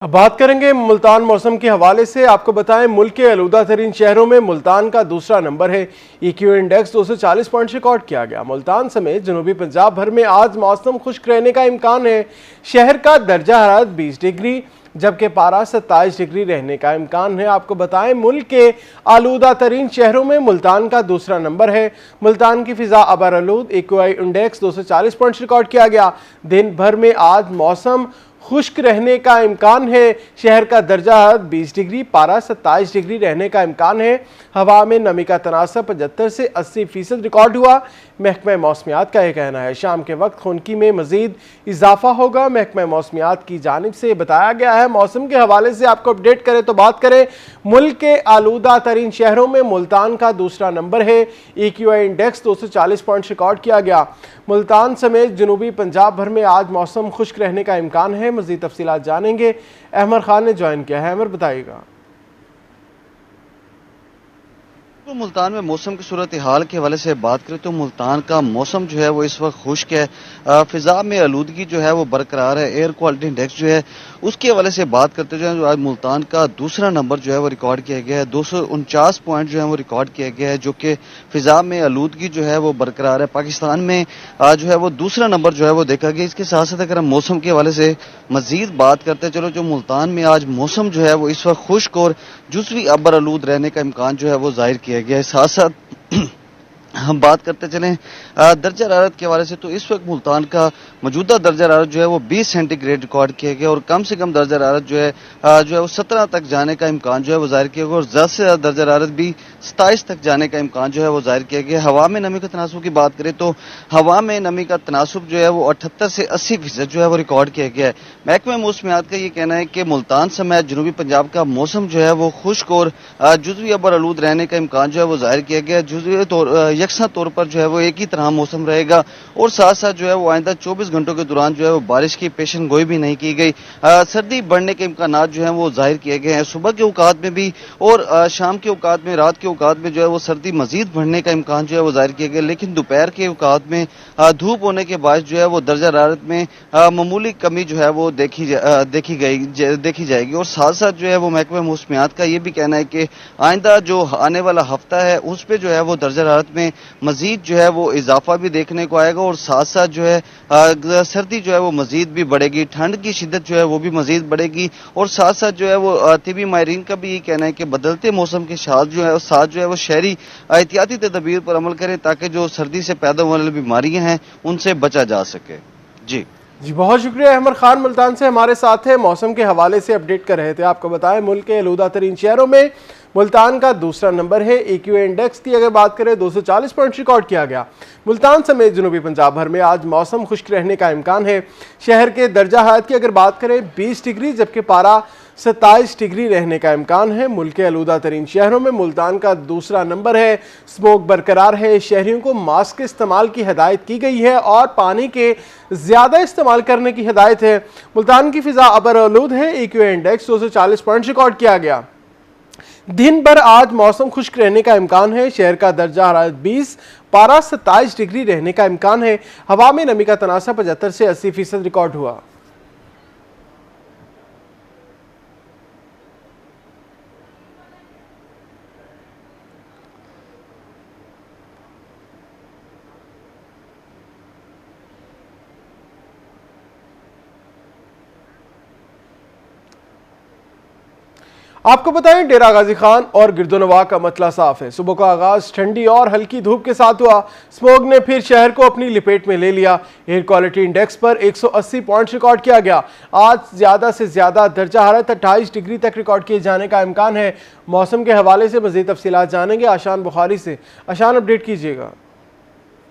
अब बात करेंगे मुल्तान मौसम के हवाले से। आपको बताएं, मुल्क के आलूदा तरीन शहरों में मुल्तान का दूसरा नंबर है। EQ इंडेक्स 240 पॉइंट रिकॉर्ड किया गया। मुल्तान समेत जनूबी पंजाब भर में आज मौसम खुश्क रहने का इम्कान है। शहर का दर्जा हरारत 20 डिग्री जबकि पारा 27 डिग्री रहने का इम्कान है। आपको बताएं, मुल्क के आलूदा तरीन शहरों में मुल्तान का दूसरा नंबर है। मुल्तान की फिजा अबर आलूद EQI इंडेक्स 240 पॉइंट रिकॉर्ड किया गया। दिन भर में आज मौसम खुश्क रहने का इम्कान है। शहर का दर्जा हरारत 20 डिग्री, पारा 27 डिग्री रहने का इम्कान है। हवा में नमी का तनासब 75 से 80% रिकॉर्ड हुआ। महकमा मौसमियात का यह कहना है शाम के वक्त खुनकी में मजीद इजाफा होगा। महकमा मौसमियात की जानिब से बताया गया है। मौसम के हवाले से आपको अपडेट करें तो बात करें, मुल्क के आलूदा तरीन शहरों में मुल्तान का दूसरा नंबर है। EQI इंडेक्स 240 पॉइंट रिकॉर्ड किया गया। मुल्तान समेत जनूबी पंजाब भर में आज मौसम खुश्क रहने का इम्कान है। मजीद तफसीलात जानेंगे। अहमद खान ने ज्वाइन किया है। अहमद, बताइएगा। तो मुल्तान में मौसम की सूरत हाल के हवाले से बात करें तो मुल्तान का मौसम जो है वो इस वक्त खुश्क है। फिजा में आलूदगी जो है वो बरकरार है। एयर क्वालिटी इंडेक्स जो है उसके हवाले से बात करते जो है, आज मुल्तान का दूसरा नंबर जो है वो रिकॉर्ड किया गया है। 249 पॉइंट जो है वो रिकॉर्ड किया गया है, जो कि फिजा में आलूदगी जो है वो बरकरार है। पाकिस्तान में जो है वो दूसरा नंबर जो है वो देखा गया। इसके साथ साथ अगर हम मौसम के हवाले से मजीद बात करते चलो, जो मुल्तान में आज मौसम जो है वो इस वक्त खुश्क और जुज़वी अबर आलूद रहने का इम्कान जो है वो जाहिर किया गया है। साथ साथ हम बात करते चलें दर्जा हरारत के हवाले से, तो इस वक्त मुल्तान का मौजूदा दर्जा हरारत जो है वो 20 सेंटीग्रेड रिकॉर्ड किया गया और कम से कम दर्जा हरारत जो है वो 17 तक जाने का इम्कान जो है वो जाहिर किया गया और ज़्यादा से ज़्यादा दर्जा हरारत भी 27 तक जाने का इम्कान जो है वो जाहिर किया गया। हवा में नमी का तनासुब की बात करें तो हवा में नमी का तनासुब जो है वो 78 से 80% जो है वो रिकॉर्ड किया गया है। महकमा मौसमियात का ये कहना है कि मुल्तान समेत जनूबी पंजाब का मौसम जो है वो खुश्क और जुज़वी अबर आलूद रहने का इम्कान जो है वो जाहिर किया गया। जुज़वी यकसा तौर पर जो है वो एक ही तरह मौसम रहेगा और साथ साथ जो है वो आइंदा 24 घंटों के दौरान जो है वो बारिश की पेशन गोई भी नहीं की गई। सर्दी बढ़ने के इम्कान जो है वो जाहिर किए गए हैं। सुबह के औकात में भी और शाम के औकात में, रात के औकात में जो है वो सर्दी मजीद बढ़ने का इम्कान जो है वो जाहिर किया गया। लेकिन दोपहर के औकात में धूप होने के बाद जो है वो दर्जा हरारत में मामूली कमी जो है वो देखी जाएगी। और साथ साथ जो है वो महकमा मौसमियात का ये भी कहना है कि आइंदा जो आने वाला हफ्ता है उस पर जो है वो दर्जा हरारत में मजीद जो है वो इजाफा भी देखने को आएगा और साथ साथ जो है सर्दी जो है वो मजीद भी बढ़ेगी। ठंड की शिद्दत जो है वो भी मजीद बढ़ेगी और साथ साथ जो है वो तिबी माहिरीन का भी ये कहना है कि बदलते मौसम के साथ जो है वो शहरी एहतियाती तदबीर पर अमल करें ताकि जो सर्दी से पैदा होने वाली बीमारियां हैं उनसे बचा जा सके। जी, बहुत शुक्रिया। अहमद खान मुल्तान से हमारे साथ है, मौसम के हवाले से अपडेट कर रहे थे। आपको बताएं, मुल्क के आलूदा तरीन शहरों में मुल्तान का दूसरा नंबर है। EQI इंडेक्स की अगर बात करें 240 पॉइंट रिकॉर्ड किया गया। मुल्तान समेत जनूबी पंजाब भर में आज मौसम खुश्क रहने का इम्कान है। शहर के दर्जा हरारत की अगर बात करें 20 डिग्री जबकि पारा 27 डिग्री रहने का इम्कान है। मुल्क के आलूदा तरीन शहरों में मुल्तान का दूसरा नंबर है। स्मोक बरकरार है। शहरियों को मास्क के इस्तेमाल की हिदायत की गई है और पानी के ज्यादा इस्तेमाल करने की हिदायत है। मुल्तान की फिजा अबर आलूद है। EQI इंडेक्स 240 पॉइंट रिकॉर्ड किया गया। दिन भर आज मौसम खुश्क रहने का इम्कान है। शहर का दर्जा हरारत 20, पारा 27 डिग्री रहने का इम्कान है। हवा में नमी का तनासब 75 से 80% रिकॉर्ड हुआ। आपको बताएं, डेरा गाजी खान और गिरदोनवा का मतला साफ है। सुबह का आगाज ठंडी और हल्की धूप के साथ हुआ। स्मोग ने फिर शहर को अपनी लिपेट में ले लिया। एयर क्वालिटी इंडेक्स पर 180 पॉइंट रिकॉर्ड किया गया। आज ज्यादा से ज्यादा दर्जा हरारत 28 डिग्री तक रिकॉर्ड किए जाने का इम्कान है। मौसम के हवाले से मजीद तफसीलात जानेंगे आशान बुखारी से। आशान, अपडेट कीजिएगा।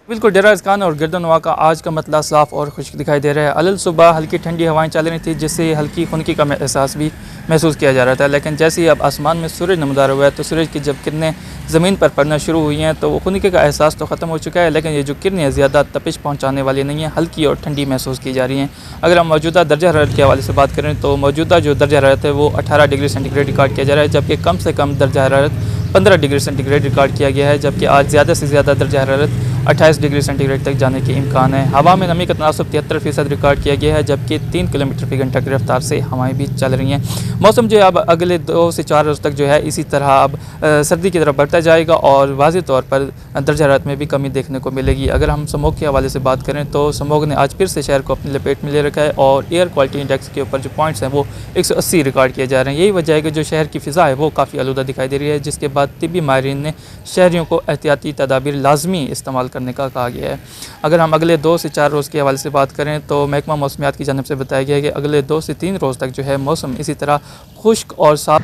बिल्कुल, डेरा गाजी खान और गिरदोनवा का आज का मतला साफ और खुश्क दिखाई दे रहा है। अलल सुबह हल्की ठंडी हवाएं चल रही थी जिससे हल्की खुनकी का एहसास भी महसूस किया जा रहा था। लेकिन जैसे ही अब आसमान में सूरज नमदार हुआ है तो सूरज की जब किरणें ज़मीन पर पड़ना शुरू हुई हैं तो वो खुनकी का एहसास तो ख़त्म हो चुका है, लेकिन ये जो किरणें ज़्यादा तपिश पहुँचाने वाली नहीं है, हल्की और ठंडी महसूस की जा रही हैं। अगर हम मौजूदा दर्जा हरारत के हवाले से बात करें तो मौजूदा जो दर्जा हरारत है वो 18 डिग्री सेंटीग्रेड रिकॉर्ड किया जा रहा है, जबकि कम से कम दर्जा हरारत 15 डिग्री सेंटीग्रेड रिकॉर्ड किया गया है। जबकि आज ज़्यादा से ज़्यादा दर्जा हरारत 28 डिग्री सेंटीग्रेड तक जाने के इम्कान है। हवा में नमी का तनासब 73% रिकॉर्ड किया गया है, जबकि 3 किलोमीटर फी घंटा की रफ्तार से हवाएं भी चल रही हैं। मौसम जो है अब अगले 2 से 4 रोज़ तक जो है इसी तरह अब सर्दी की तरफ बढ़ता जाएगा और वाज़ेह तौर पर दर्जा हरारत में भी कमी देखने को मिलेगी। अगर हम स्मोग के हवाले से बात करें तो स्मोग ने आज फिर से शहर को अपनी लपेट में ले रखा है और एयर क्वालिटी इंडेक्स के ऊपर जो पॉइंट्स हैं वो 180 रिकॉर्ड किए जा रहे हैं। यही वजह है कि जो शहर की फ़िज़ा है वो काफ़ी आलूदा दिखाई दे रही है, जिसके बाद तिब्बी माहिरीन ने शहरियों को एहतियाती तदाबीर लाजमी इस्तेमाल करने का कहा गया है। अगर हम अगले 2 से 4 रोज़ के हवाले से बात करें तो महकमा मौसमियात की जानिब से बताया गया है कि अगले 2 से 3 रोज़ तक जो है मौसम इसी तरह खुश्क और साफ।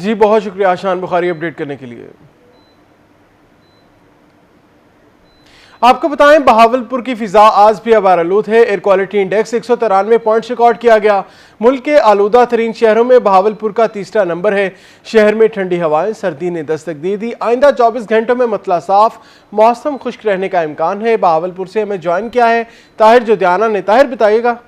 जी बहुत शुक्रिया आशान बुखारी अपडेट करने के लिए। आपको बताएं बहावलपुर की फिजा आज भी आवार आलूद है। Air quality index 193 points record किया गया। मुल्क के आलूदा तरीन शहरों में बहावलपुर का तीसरा नंबर है। शहर में ठंडी हवाएं सर्दी ने दस्तक दे दी। आइंदा 24 घंटों में मतला साफ, मौसम खुश्क रहने का इम्कान है। बहावलपुर से हमें ज्वाइन किया है ताहिर जोदियाना ने। ताहिर बताइएगा।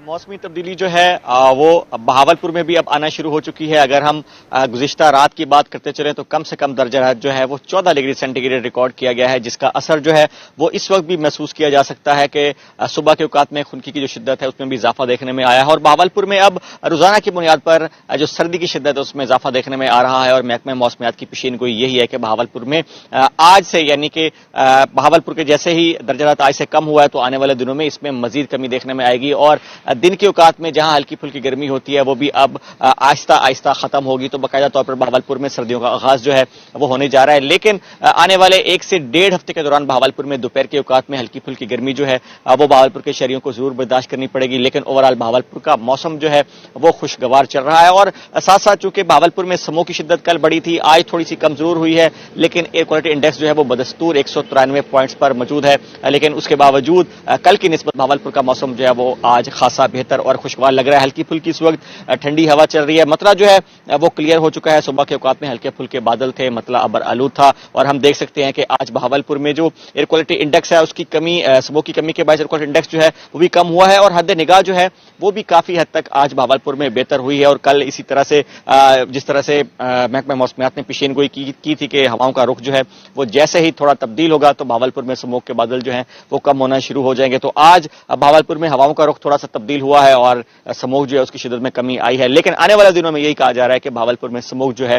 मौसमी तब्दीली जो है वो बहावलपुर में भी अब आना शुरू हो चुकी है। अगर हम गुज़िश्ता रात की बात करते चलें तो कम से कम दर्जा हरारत जो है वो 14 डिग्री सेंटीग्रेड रिकॉर्ड किया गया है, जिसका असर जो है वो इस वक्त भी महसूस किया जा सकता है कि सुबह के औकात में खुनकी की जो शिद्दत है उसमें भी इजाफा देखने में आया है। और बहावलपुर में अब रोजाना की बुनियाद पर जो सर्दी की शिद्दत है उसमें इजाफा देखने में आ रहा है। और महकमा मौसमियात की पेशीन गोई यही है कि बहावलपुर में आज से यानी कि बहावलपुर के जैसे ही दर्जा हरारत आज से कम हुआ है तो आने वाले दिनों में इसमें मजीद कमी देखने में आएगी और दिन के औकात में जहां हल्की फुल्की गर्मी होती है वो भी अब आहिस्ता आहिस्ता खत्म होगी। तो बाकायदा तौर पर बहावलपुर में सर्दियों का आगाज जो है वो होने जा रहा है। लेकिन आने वाले 1 से 1.5 हफ्ते के दौरान बहावलपुर में दोपहर के औकात में हल्की फुल्की गर्मी जो है वो बहावलपुर के शहरियों को जरूर बर्दाश्त करनी पड़ेगी। लेकिन ओवरऑल बहावलपुर का मौसम जो है वो खुशगवार चल रहा है। और साथ साथ चूंकि बहावलपुर में स्मोक की शिद्दत कल बढ़ी थी, आज थोड़ी सी कमजोर हुई है, लेकिन एयर क्वालिटी इंडेक्स जो है वो बदस्तूर 193 पॉइंट्स पर मौजूद है। लेकिन उसके बावजूद कल की निस्बत बहावलपुर का मौसम जो है वो आज खासा बेहतर और खुशगवार लग रहा है। हल्की फुल्की इस वक्त ठंडी हवा चल रही है। मतला जो है वो क्लियर हो चुका है। सुबह के औकात में हल्के फुल्के बादल थे, मतला अबर आलूद था। और हम देख सकते हैं कि आज बहावलपुर में जो एयर क्वालिटी इंडेक्स है उसकी कमी, स्मोक की कमी के बाद एयर क्वालिटी इंडेक्स जो है वो भी कम हुआ है और हद निगाह जो है वो भी काफी हद तक आज बहावलपुर में बेहतर हुई है। और कल इसी तरह से जिस तरह से महकमा मौसमियात ने पेशीन गोई की थी कि हवाओं का रुख जो है वो जैसे ही थोड़ा तब्दील होगा तो बहावलपुर में स्मोक के बादल जो है वो कम होना शुरू हो जाएंगे। तो आज बहावलपुर में हवाओं का रुख थोड़ा सा तब्दील हुआ है और स्मोक जो है उसकी शिद्दत में कमी आई है। लेकिन आने वाले दिनों में यही कहा जा रहा है कि बहावलपुर में स्मोक जो है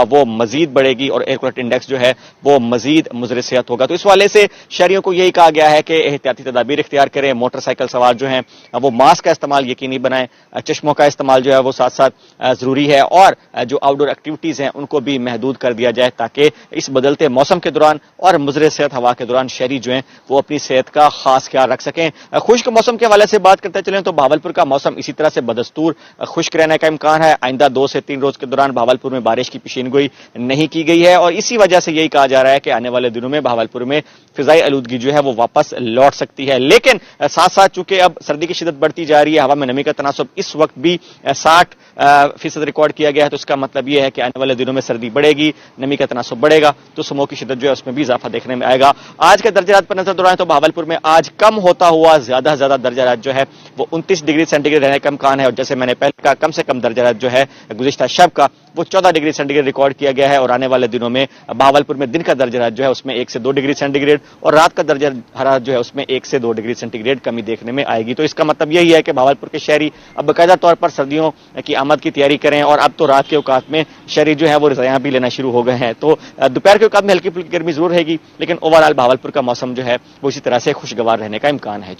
वो मजीद बढ़ेगी और एयर क्वालिटी इंडेक्स जो है वो मजीद मुज़र सेहत होगा। तो इस वाले से शहरियों को यही कहा गया है कि एहतियाती तदाबीर इख्तियार करें। मोटरसाइकिल सवार जो हैं वो मास्क का इस्तेमाल यकीनी बनाएं, चश्मों का इस्तेमाल जो है वो साथ साथ जरूरी है और जो आउटडोर एक्टिविटीज हैं उनको भी महदूद कर दिया जाए ताकि इस बदलते मौसम के दौरान और मुज़र सेहत हवा के दौरान शहरी जो हैं वो अपनी सेहत का खास ख्याल रख सकें। खुश्क मौसम के हवाले से बात करते चलें तो बहावलपुर का मौसम इसी तरह से बदस्तूर खुश्क रहने का इम्कान है। आइंदा 2 से 3 रोज के दौरान बहावलपुर में बारिश की पेशीनगोई नहीं की गई है और इसी वजह से यही कहा जा रहा है कि आने वाले दिनों में बहावलपुर में फिजाई आलूदगी जो है वो वापस लौट सकती है। लेकिन साथ साथ चूंकि अब सर्दी की शिद्दत बढ़ती जा रही है, हवा में नमी का तनासब इस वक्त भी 60% रिकॉर्ड किया गया है, तो इसका मतलब यह है कि आने वाले दिनों में सर्दी बढ़ेगी, नमी का तनासब बढ़ेगा तो स्मोक की शिद्दत जो है उसमें भी इजाफा देखने में आएगा। आज के दर्जा हरारत पर नजर दौड़ाएं तो बहावलपुर में आज कम होता हुआ ज्यादा दर्जा हरारत जो है वो 29 डिग्री सेंटीग्रेड रहने का इम्कान है। और जैसे मैंने पहले कहा कम से कम दर्जा हरारत जो है गुज़िश्ता शब का वो 14 डिग्री सेंटीग्रेड रिकॉर्ड किया गया है और आने वाले दिनों में बहावलपुर में दिन का दर्जा हरारत जो है उसमें 1 से 2 डिग्री सेंटीग्रेड और रात का दर्जा हरारत जो है उसमें 1 से 2 डिग्री सेंटीग्रेड कमी देखने में आएगी। तो इसका मतलब यही है कि बहावलपुर के शहरी अब बाकायदा तौर पर सर्दियों की आमद की तैयारी करें और अब तो रात के औकात में शहरी जो है वो रज़ायां भी लेना शुरू हो गए हैं। तो दोपहर के औकात में हल्की फुल्की गर्मी जरूर रहेगी, लेकिन ओवरऑल बहावलपुर का मौसम जो है वो इसी तरह से खुशगवार रहने का इम्कान है।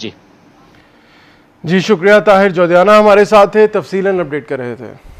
जी शुक्रिया ताहिर जोदियाना हमारे साथ थे, तफसीलन अपडेट कर रहे थे।